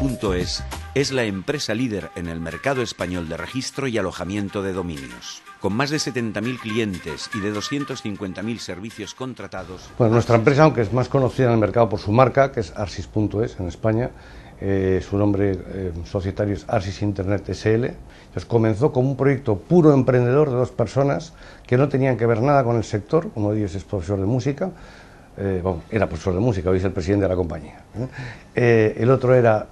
Arsis.es es la empresa líder en el mercado español de registro y alojamiento de dominios. Con más de 70.000 clientes y de 250.000 servicios contratados... Bueno, nuestra empresa, aunque es más conocida en el mercado por su marca, que es Arsis.es en España, su nombre societario es Arsis Internet SL. Entonces, comenzó como un proyecto puro emprendedor de dos personas que no tenían que ver nada con el sector. Uno de ellos es profesor de música, era profesor de música, hoy es el presidente de la compañía. El otro era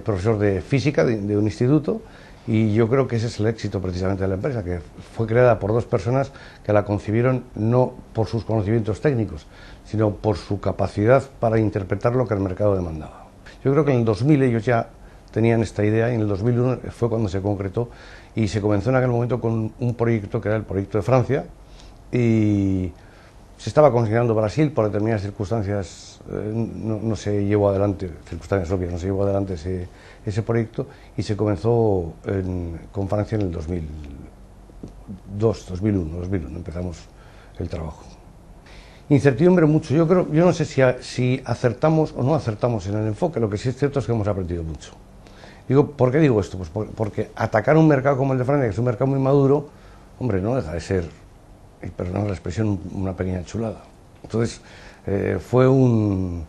profesor de física de un instituto, y yo creo que ese es el éxito precisamente de la empresa, que fue creada por dos personas que la concibieron no por sus conocimientos técnicos, sino por su capacidad para interpretar lo que el mercado demandaba. Yo creo que en el 2000 ellos ya tenían esta idea, y en el 2001 fue cuando se concretó, y se comenzó en aquel momento con un proyecto que era el proyecto de Francia, y se estaba considerando Brasil. Por determinadas circunstancias no se llevó adelante, circunstancias obvias, no se llevó adelante ese proyecto, y se comenzó con Francia en el 2001 empezamos el trabajo. Incertidumbre mucho. Yo no sé si acertamos o no acertamos en el enfoque. Lo que sí es cierto es que hemos aprendido mucho. ¿Por qué digo esto? Pues porque atacar un mercado como el de Francia, que es un mercado muy maduro, hombre, no deja de ser, y perdonad la expresión, una pequeña chulada. Entonces, fue un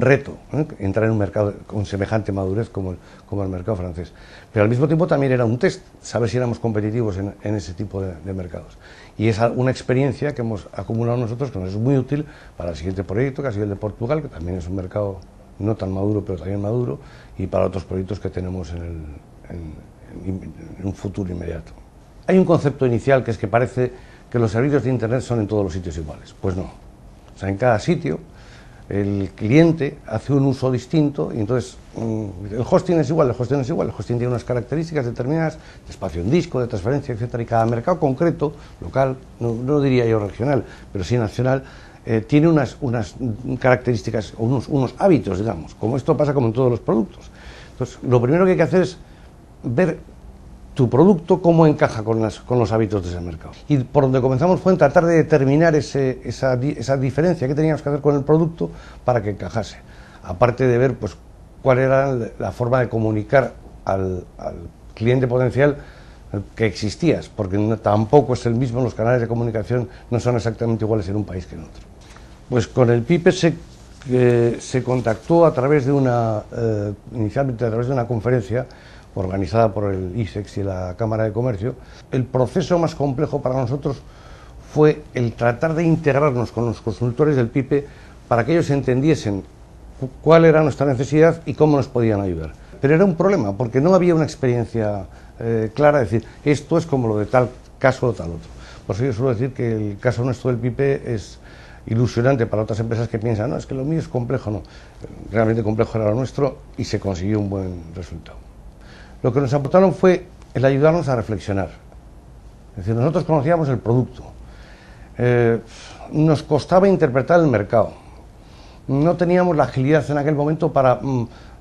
reto, entrar en un mercado con semejante madurez como el mercado francés. Pero al mismo tiempo también era un test, saber si éramos competitivos en ese tipo de mercados. Y es una experiencia que hemos acumulado nosotros, que nos es muy útil para el siguiente proyecto, que ha sido el de Portugal, que también es un mercado no tan maduro, pero también maduro, y para otros proyectos que tenemos en un futuro inmediato. Hay un concepto inicial que es que parece que los servicios de Internet son en todos los sitios iguales. Pues no. O sea, en cada sitio el cliente hace un uso distinto, y entonces el hosting es igual, el hosting tiene unas características determinadas de espacio en disco, de transferencia, etcétera, y cada mercado concreto, local, no diría yo regional, pero sí nacional, tiene unas características, unos hábitos, digamos, como esto pasa como en todos los productos. Entonces, lo primero que hay que hacer es ver tu producto cómo encaja con los hábitos de ese mercado. Y por donde comenzamos fue en tratar de determinar esa diferencia que teníamos que hacer con el producto para que encajase. Aparte de ver pues cuál era la forma de comunicar al cliente potencial que existías, porque tampoco es el mismo, los canales de comunicación no son exactamente iguales en un país que en otro. Pues con el PIPE se contactó a través de inicialmente a través de una conferencia organizada por el ISEX y la Cámara de Comercio. El proceso más complejo para nosotros fue el tratar de integrarnos con los consultores del PIPE para que ellos entendiesen cuál era nuestra necesidad y cómo nos podían ayudar. Pero era un problema, porque no había una experiencia clara de decir, esto es como lo de tal caso o tal otro. Por eso yo suelo decir que el caso nuestro del PIPE es ilusionante para otras empresas que piensan, no, es que lo mío es complejo. No, realmente complejo era lo nuestro, y se consiguió un buen resultado. Lo que nos aportaron fue el ayudarnos a reflexionar. Es decir, nosotros conocíamos el producto, nos costaba interpretar el mercado, no teníamos la agilidad en aquel momento para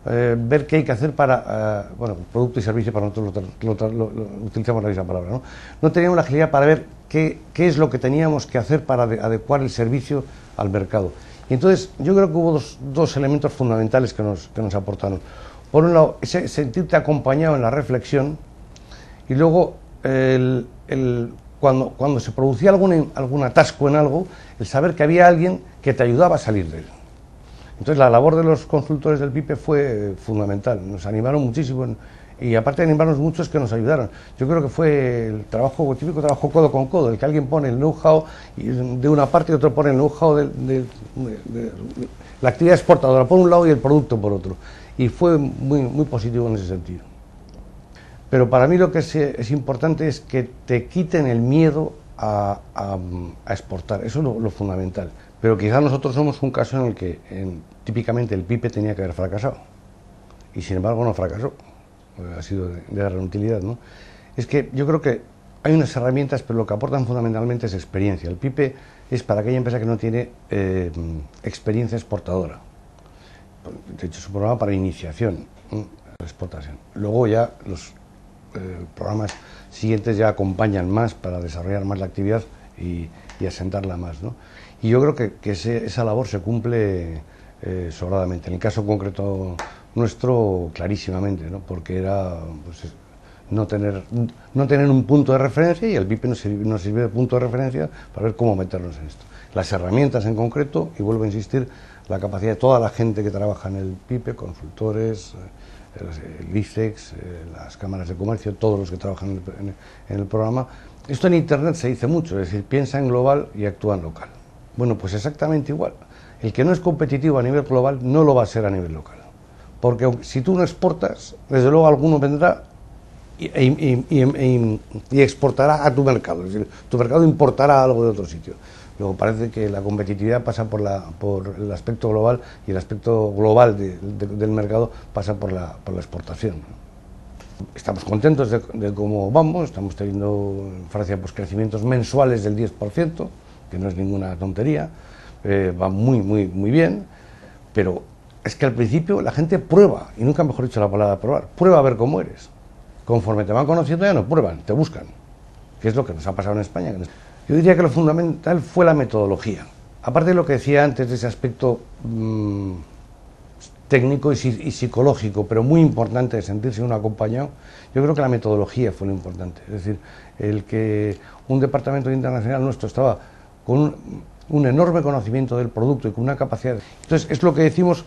ver qué hay que hacer para, producto y servicio, para nosotros utilizamos la misma palabra, no teníamos la agilidad para ver qué es lo que teníamos que hacer para adecuar el servicio al mercado. Y entonces yo creo que hubo dos elementos fundamentales que nos aportaron. Por un lado, sentirte acompañado en la reflexión, y luego cuando se producía algún atasco en algo, el saber que había alguien que te ayudaba a salir de él. Entonces la labor de los consultores del PIPE fue fundamental, nos animaron muchísimo, y aparte de animarnos mucho es que nos ayudaron. Yo creo que fue el típico trabajo codo con codo, el que alguien pone el know-how de una parte y otro pone el know-how de la actividad exportadora por un lado y el producto por otro. Y fue muy positivo en ese sentido. Pero para mí lo que es importante es que te quiten el miedo a exportar. Eso es lo fundamental. Pero quizás nosotros somos un caso en el que típicamente el PIPE tenía que haber fracasado. Y sin embargo no fracasó. Ha sido de gran utilidad, ¿no? Es que yo creo que hay unas herramientas, pero lo que aportan fundamentalmente es experiencia. El PIPE es para aquella empresa que no tiene experiencia exportadora. De hecho, es un programa para iniciación a la exportación. Luego ya los programas siguientes ya acompañan más para desarrollar más la actividad y asentarla más, ¿no? Y yo creo que esa labor se cumple sobradamente. En el caso concreto nuestro, clarísimamente, ¿no? Porque era pues, no tener un punto de referencia, y el PIPE nos sirve de punto de referencia para ver cómo meternos en esto. Las herramientas en concreto, y vuelvo a insistir, la capacidad de toda la gente que trabaja en el PIPE, consultores, el ICEX, las cámaras de comercio, todos los que trabajan en el programa. Esto en Internet se dice mucho, es decir, piensa en global y actúa en local. Bueno, pues exactamente igual. El que no es competitivo a nivel global no lo va a ser a nivel local. Porque si tú no exportas, desde luego alguno vendrá y exportará a tu mercado. Es decir, tu mercado importará algo de otro sitio. Luego parece que la competitividad pasa por el aspecto global, y el aspecto global del mercado pasa por la exportación. Estamos contentos de cómo vamos. Estamos teniendo en Francia pues crecimientos mensuales del 10%, que no es ninguna tontería. Va muy bien, pero es que al principio la gente prueba, y nunca mejor dicho la palabra probar, prueba a ver cómo eres. Conforme te van conociendo ya no prueban, te buscan, que es lo que nos ha pasado en España. Yo diría que lo fundamental fue la metodología. Aparte de lo que decía antes de ese aspecto técnico y psicológico, pero muy importante de sentirse uno acompañado, yo creo que la metodología fue lo importante. Es decir, el que un departamento internacional nuestro estaba con un enorme conocimiento del producto y con una capacidad. Entonces, es lo que decimos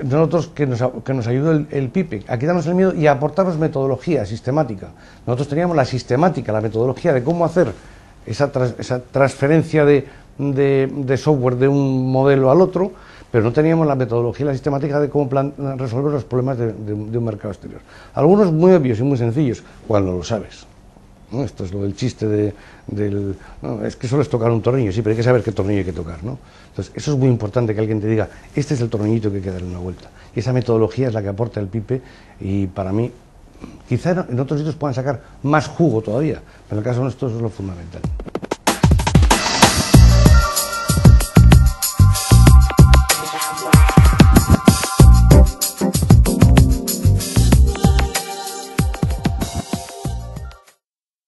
nosotros, que nos ayudó el PIPE, a quitarnos el miedo y a aportarnos metodología sistemática. Nosotros teníamos la sistemática, la metodología de cómo hacer esa transferencia de software de un modelo al otro, pero no teníamos la metodología, la sistemática de cómo resolver los problemas de un mercado exterior. Algunos muy obvios y muy sencillos, cuando lo sabes. ¿No? Esto es lo del chiste no, es que solo es tocar un tornillo, sí, pero hay que saber qué tornillo hay que tocar, ¿no? Entonces, eso es muy importante, que alguien te diga, este es el tornillito que hay que darle una vuelta. Y esa metodología es la que aporta el PIPE, y para mí, quizá en otros sitios puedan sacar más jugo todavía, pero en el caso nuestro eso es lo fundamental.